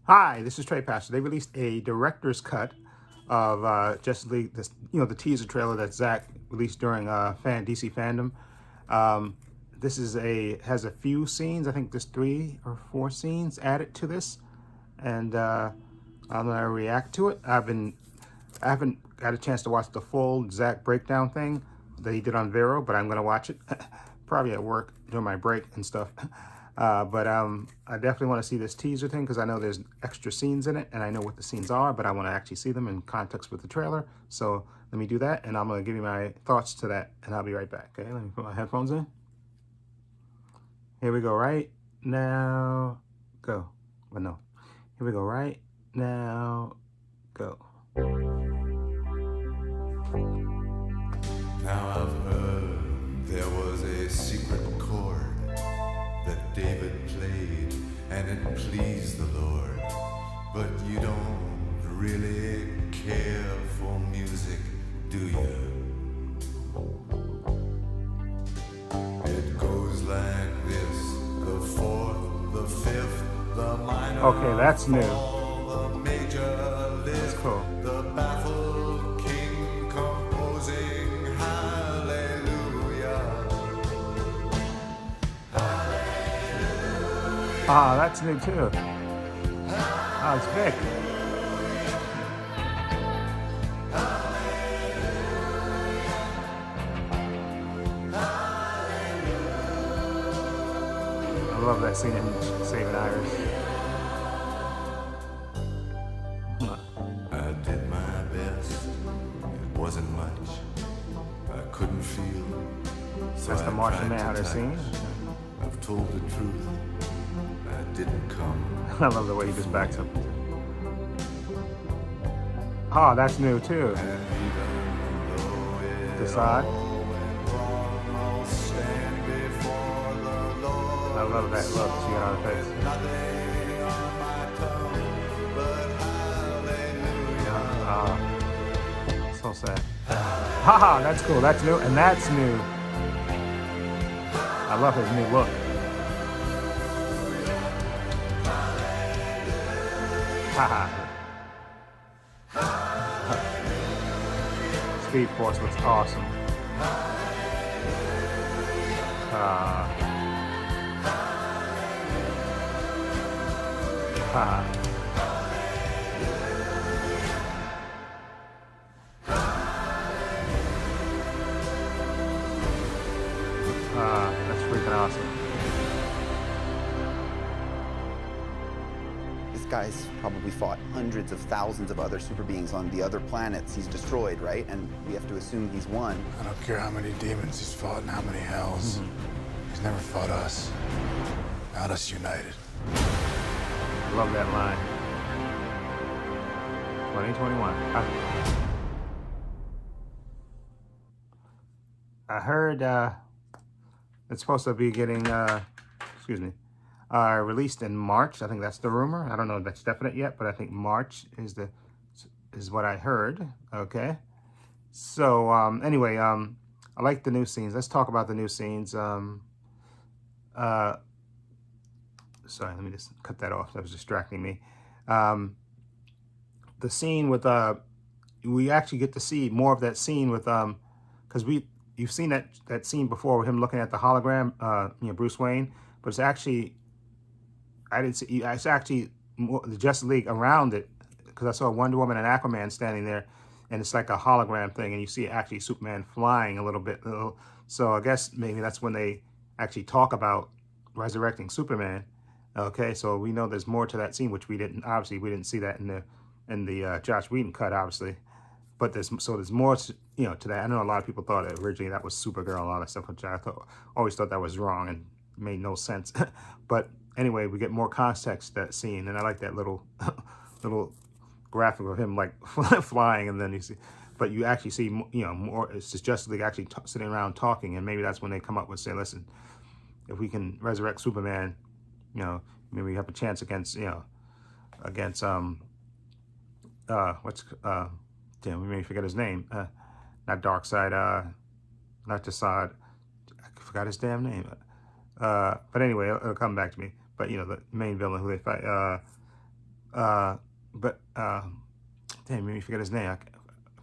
Hi, this is Trey Pastor. They released a director's cut of Justice League, this, the teaser trailer that Zach released during DC fandom. This is has a few scenes. I think there's 3 or 4 scenes added to this, and I'm gonna react to it. I haven't got a chance to watch the full Zach breakdown thing that he did on Vero, but I'm gonna watch it probably at work during my break and stuff. But I definitely want to see this teaser thing because I know there's extra scenes in it and I know what the scenes are, but I want to actually see them in context with the trailer. So let me do that, and I'm going to give you my thoughts to that, and I'll be right back. Okay, let me put my headphones in. Here we go right now. Go. But no. Here we go right now. Go. Now I've heard there was a secret chord that David played, and it pleased the Lord. But you don't really care for music, do you? It goes like this: the 4th, the 5th, the minor. Okay, that's new. The major lift, that's cool. The baffled king composing hallelujah. Ah, that's new too. Oh, it's Vic. I love that scene in Saving Iris. I did my best. It wasn't much. I couldn't feel. So That's the Martian Man, how they're singing. I've told the truth. I didn't come. I love the way he just backs up. Oh, that's new too. Decide. I love that look she got on her face. So sad. Haha, that's cool. That's new, and that's new. I love his new look. Haha. Speed Force looks awesome. That's freaking awesome. This guy's probably fought hundreds of thousands of other super beings on the other planets he's destroyed, right? And we have to assume he's won. I don't care how many demons he's fought and how many hells. He's never fought us. Not us united. I love that line. 2021. I heard it's supposed to be getting, released in March. I think that's the rumor. I don't know if that's definite yet, but I think March is what I heard. Okay. So anyway, I like the new scenes. Let's talk about the new scenes. Sorry, let me just cut that off. That was distracting me. The scene with we actually get to see more of that scene with because you've seen that scene before with him looking at the hologram, Bruce Wayne, but it's actually it's actually more, the Justice League around it, because I saw Wonder Woman and Aquaman standing there, and it's like a hologram thing, and you see actually Superman flying a little bit. So I guess maybe that's when they actually talk about resurrecting Superman. Okay, so we know there's more to that scene, which we didn't see that in the Joss Whedon cut, obviously. But there's more to that. I know a lot of people thought that originally that was Supergirl and all that stuff, which I always thought that was wrong and made no sense. But anyway, we get more context to that scene, and I like that little graphic of him like flying, and then you actually see more. It's just Justice League actually sitting around talking, and maybe that's when they come up with say, listen, if we can resurrect Superman, maybe we have a chance against damn, we may forget his name. Not Darkseid, not Desaad. I forgot his damn name. But anyway, it'll come back to me. But the main villain who they fight, but damn, maybe forget his name. I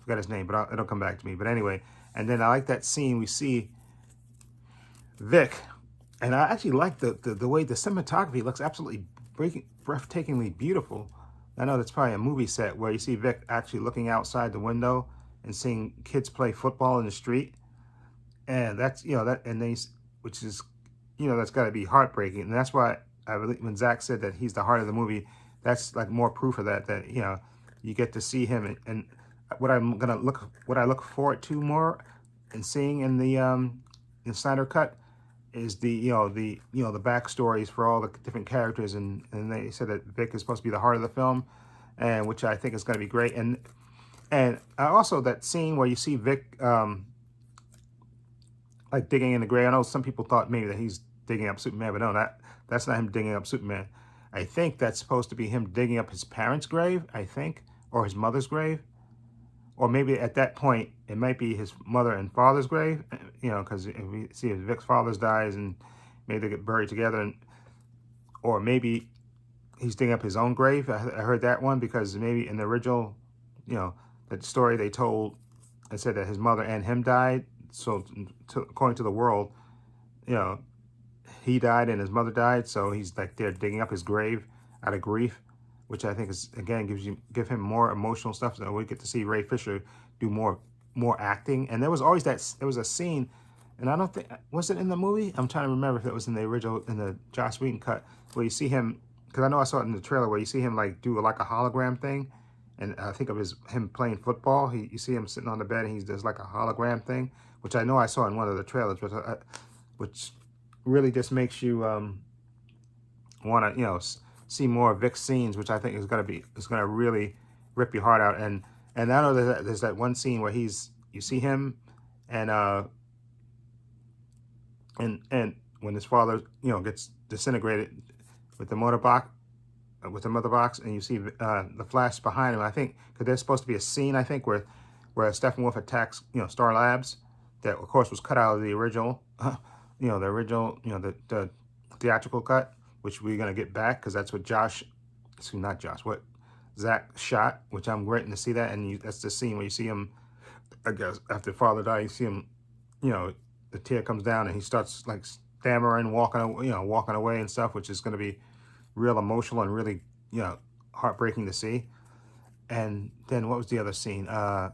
forgot his name, but it'll come back to me. But anyway, and then I like that scene. We see Vic, and I actually like the way the cinematography looks absolutely breathtakingly beautiful. I know that's probably a movie set where you see Vic actually looking outside the window and seeing kids play football in the street, and that's and which is that's got to be heartbreaking, and that's why I really, when Zach said that he's the heart of the movie, that's like more proof of that you get to see him, and what I look forward to more and seeing in the Snyder Cut is the backstories for all the different characters, and they said that Vic is supposed to be the heart of the film, and which I think is going to be great, and also that scene where you see Vic like digging in the grave. I know some people thought maybe that he's digging up Superman, but no, that's not him digging up Superman. I think that's supposed to be him digging up his parents' grave, I think, or his mother's grave. Or maybe at that point, it might be his mother and father's grave, because if we see if Vic's father dies and maybe they get buried together, or maybe he's digging up his own grave. I heard that one because maybe in the original, that story they told, it said that his mother and him died. So according to the world, he died and his mother died. So he's like there digging up his grave out of grief, which I think is, again, give him more emotional stuff. So we get to see Ray Fisher do more acting. And there was a scene, and I don't think, was it in the movie? I'm trying to remember if it was in the original, in the Joss Whedon cut, where you see him, because I know I saw it in the trailer, where you see him like do like a hologram thing. And I think of him playing football. You see him sitting on the bed and he does like a hologram thing, which I know I saw in one of the trailers, which really just makes you want to, see more of Vic's scenes, which I think is going to really rip your heart out. And I know there's that one scene where you see him and when his father, gets disintegrated with the mother box, and you see the Flash behind him. I think because there's supposed to be a scene, I think, where Steppenwolf attacks, Star Labs, that of course was cut out of the original, the theatrical cut, which we're gonna get back because that's what what Zach shot, which I'm waiting to see that. And that's the scene where you see him, I guess, after father died, you see him, the tear comes down and he starts like stammering, walking away and stuff, which is going to be real emotional and really, heartbreaking to see. And then what was the other scene? Oh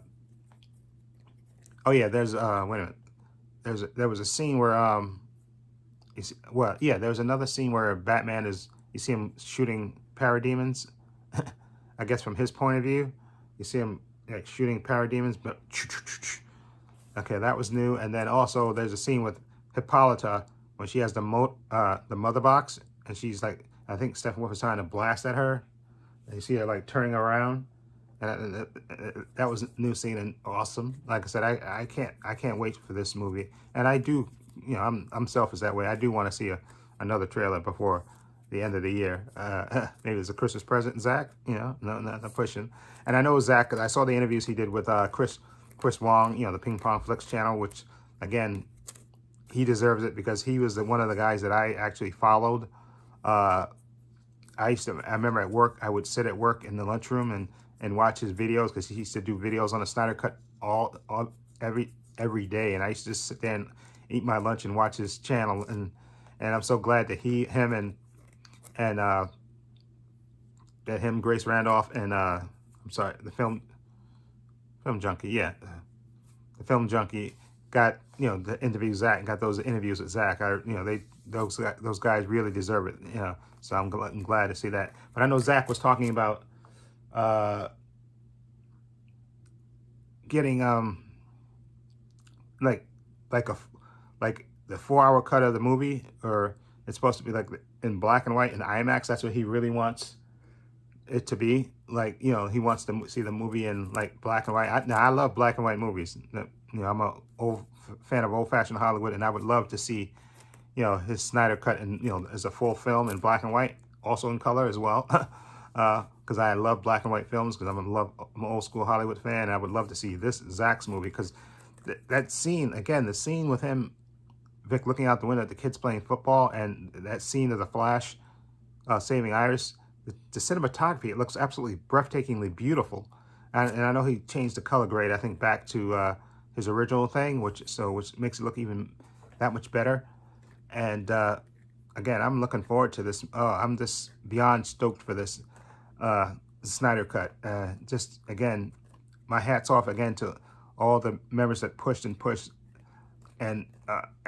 yeah, there's wait a minute. There was a scene where there was another scene where Batman you see him shooting parademons. I guess from his point of view, you see him like shooting parademons, but okay, that was new. And then also there's a scene with Hippolyta when she has the mother box, and she's like, I think Steppenwolf is trying to blast at her, and you see her like turning around, and that was a new scene and awesome. Like I said, I can't wait for this movie, and I do, I'm selfish that way. I do want to see another trailer before the end of the year. Maybe it's a Christmas present, Zach. Not pushing. And I know Zach, because I saw the interviews he did with Chris Wong, the Ping Pong Flicks channel, which again, he deserves it because he was one of the guys that I actually followed. I remember at work, I would sit at work in the lunchroom and watch his videos, because he used to do videos on the Snyder Cut every day, and I used to just sit there and eat my lunch and watch his channel, and I'm so glad that him, Grace Randolph, and I'm sorry, the film junkie, the film junkie got the interview Zach, and got those interviews with Zach. Those guys really deserve it, So I'm glad to see that. But I know Zach was talking about getting like the 4-hour cut of the movie, or it's supposed to be like in black and white in IMAX. That's what he really wants it to be. Like, he wants to see the movie in like black and white. I love black and white movies. I'm a fan of old-fashioned Hollywood, and I would love to see his Snyder Cut and as a full film in black and white, also in color as well. Because I love black and white films, because I'm an old school Hollywood fan, and I would love to see this Zach's movie, because that scene, again, the scene with him, Vic looking out the window at the kids playing football, and that scene of the Flash saving Iris, the cinematography, it looks absolutely breathtakingly beautiful. And I know he changed the color grade, I think, back to his original thing, which makes it look even that much better. And again, I'm looking forward to this. I'm just beyond stoked for this Snyder Cut. Just again, my hat's off again to all the members that pushed and pushed, and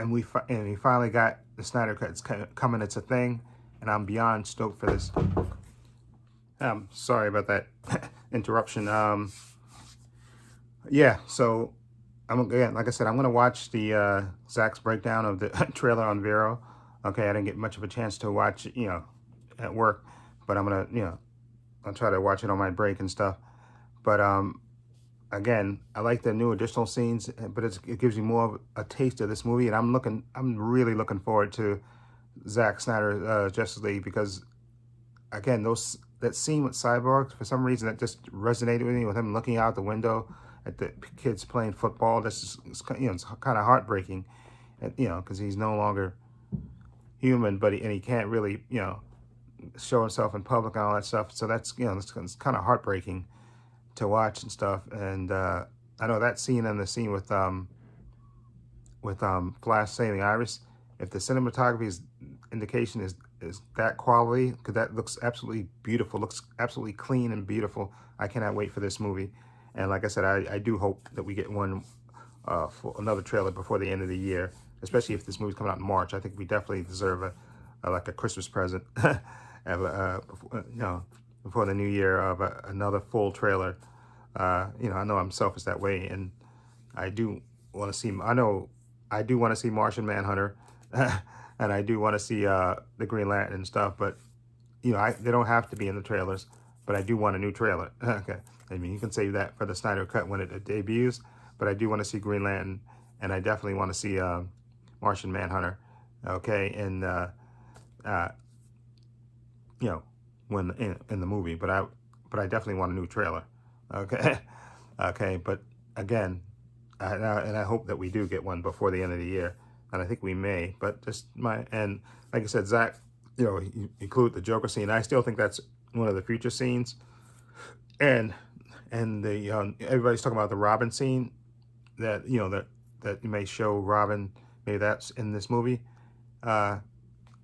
we finally got the Snyder Cut. It's coming. It's a thing, and I'm beyond stoked for this. Sorry about that interruption. Yeah, so again, like I said, I'm gonna watch the Zach's breakdown of the trailer on Vero. Okay, I didn't get much of a chance to watch it, at work, but I'm gonna, I'll try to watch it on my break and stuff. But again, I like the new additional scenes, but it gives you more of a taste of this movie, and I'm really looking forward to Zack Snyder's Justice League, because again, that scene with Cyborg, for some reason, that just resonated with me, with him looking out the window at the kids playing football. It's kind of heartbreaking, because he's no longer human, but he can't really, show himself in public and all that stuff. So that's, it's kind of heartbreaking to watch and stuff. And I know that scene and the scene with Flash saving Iris, if the cinematography's indication is that quality, because that looks absolutely beautiful, looks absolutely clean and beautiful. I cannot wait for this movie. And like I said, I do hope that we get one for another trailer before the end of the year, especially if this movie's coming out in March. I think we definitely deserve like a Christmas present, before the new year, of another full trailer. I know I'm selfish that way, and I do want to see. I do want to see Martian Manhunter, and I do want to see the Green Lantern and stuff. But they don't have to be in the trailers. But I do want a new trailer. Okay, I mean, you can save that for the Snyder Cut when it debuts. But I do want to see Green Lantern, and I definitely want to see Martian Manhunter. Okay, and when in the movie. But I definitely want a new trailer. Okay, okay. But again, and I hope that we do get one before the end of the year, and I think we may. But and like I said, Zach, you include the Joker scene. I still think that's one of the future scenes, and the everybody's talking about the Robin scene, that that you may show Robin. Maybe that's in this movie.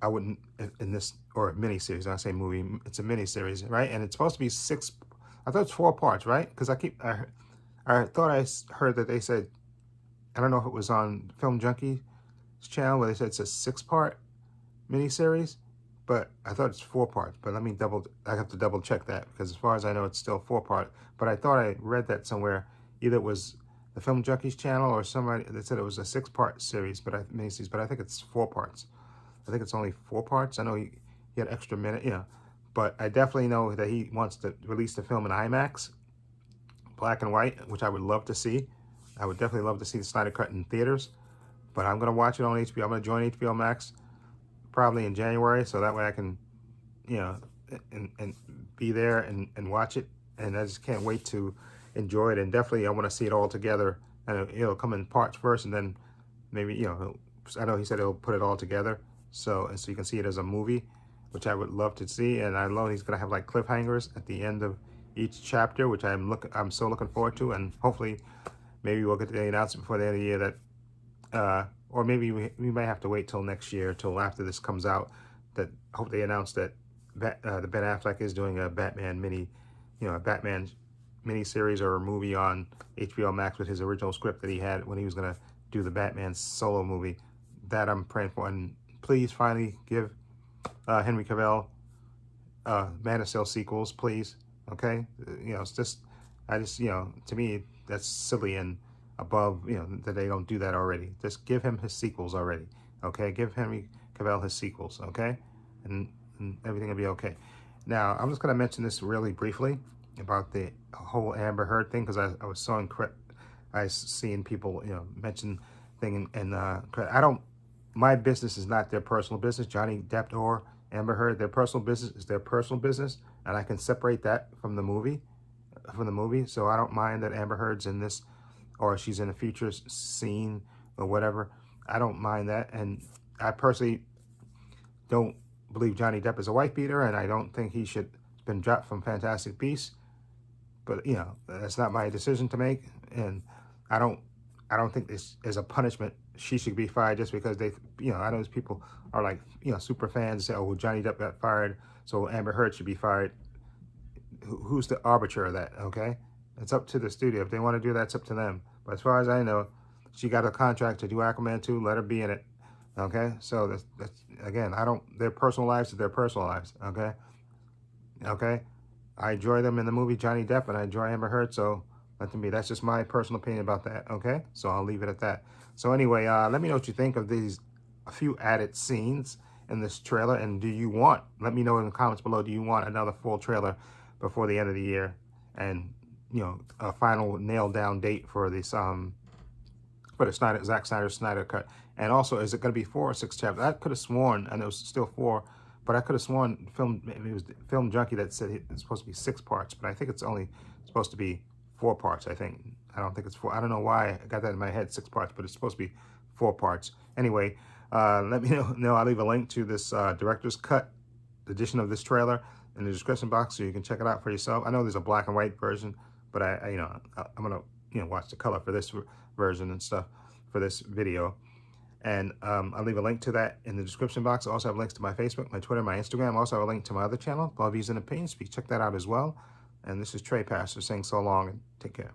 I wouldn't, in this, or a miniseries. I say movie, it's a miniseries, right? And it's supposed to be 6. I thought it's 4 parts, right? Because I thought I heard that they said, I don't know if it was on Film Junkie's channel where they said it's a 6-part miniseries, but I thought it's 4 parts. But I have to double check that, because as far as I know, it's still 4 part. But I thought I read that somewhere. Either it was the Film Junkie's channel or somebody that said it was a 6-part series, miniseries. But I think it's 4 parts. I think it's only 4 parts. I know he had extra minute, but I definitely know that he wants to release the film in IMAX, black and white, which I would love to see. I would definitely love to see the Snyder Cut in theaters, but I'm going to watch it on HBO. I'm going to join HBO Max probably in January, so that way I can, and be there and watch it. And I just can't wait to enjoy it. And definitely I want to see it all together, and it'll come in parts first, and then maybe, I know he said he'll put it all together. So you can see it as a movie, which I would love to see. And I know he's gonna have like cliffhangers at the end of each chapter, which I'm so looking forward to. And hopefully, maybe we'll get the announcement before the end of the year that, or maybe we may have to wait till next year, till after this comes out. That hope they announce that the Ben Affleck is doing a Batman mini series or a movie on HBO Max with his original script that he had when he was gonna do the Batman solo movie. That I'm praying for. And please finally give Henry Cavill Man of Steel sequels, please. Okay, it's just, to me that's silly and above, that they don't do that already. Just give him his sequels already. Okay, give Henry Cavill his sequels. Okay, and everything will be okay. Now I'm just gonna mention this really briefly about the whole Amber Heard thing, because I was so I seen people mention thing, and I don't. My business is not their personal business. Johnny Depp or Amber Heard, their personal business is their personal business, and I can separate that from the movie. So I don't mind that Amber Heard's in this, or she's in a future scene or whatever. I don't mind that, and I personally don't believe Johnny Depp is a wife beater, and I don't think he should been dropped from Fantastic Beasts. But you know, that's not my decision to make, and I don't think this is a punishment. She should be fired just because they, you know, I know those people are like, you know, super fans say, oh, well, Johnny Depp got fired, so Amber Heard should be fired. Who's the arbiter of that? Okay, it's up to the studio. If they want to do that, it's up to them. But as far as I know, she got a contract to do Aquaman 2. Let her be in it. Okay, so that's again, I don't. Their personal lives are their personal lives. Okay, okay. I enjoy them in the movie Johnny Depp, and I enjoy Amber Heard, so let them be. That's just my personal opinion about that, okay? So I'll leave it at that. So anyway, let me know what you think of these a few added scenes in this trailer, and let me know in the comments below, do you want another full trailer before the end of the year? And, you know, a final nailed down date for this, for the Zack Snyder's Snyder Cut. And also, is it going to be 4 or 6 chapters? I could have sworn, and it was still 4, but I could have sworn maybe it was Film Junkie that said it's supposed to be 6 parts, but I think it's only supposed to be 4 parts, I think. I don't think it's 4. I don't know why I got that in my head, 6 parts, but it's supposed to be 4 parts. Anyway, let me know. I'll leave a link to this director's cut edition of this trailer in the description box so you can check it out for yourself. I know there's a black and white version, but I'm gonna watch the color for this version and stuff for this video. And I'll leave a link to that in the description box. I also have links to my Facebook, my Twitter, my Instagram. I also have a link to my other channel, Love Views and Opinions. You can check that out as well. And this is Trey Pastor saying so long and take care.